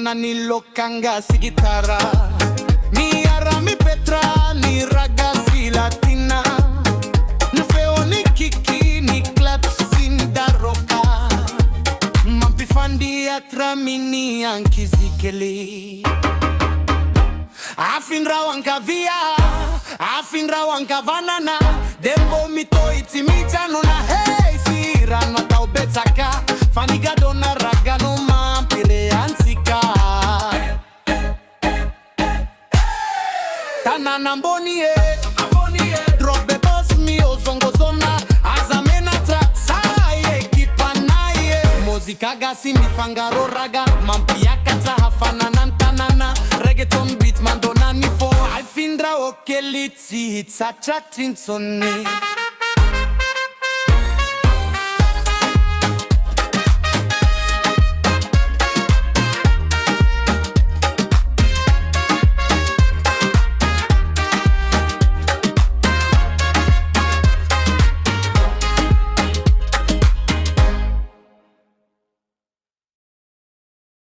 dona ni lokanga si gitara ni arami petra ni ragazzi latina ni feo ni kiki ni claps sin daroka mampifandi atramini ankizi Kely Afindrao ankavia Afindrao ankavanana dembo mito itimichano na hey sirano taubetaka fanigado na ragano mampire ansika tanana mbonie drobe boss mi ozongo zona azamenata saye kipanaye muzika Gasy mifangaro raga mampiakata hafana nantanana reggaeton beat mandona ni fo Afindrao Kely it's a chatting sonne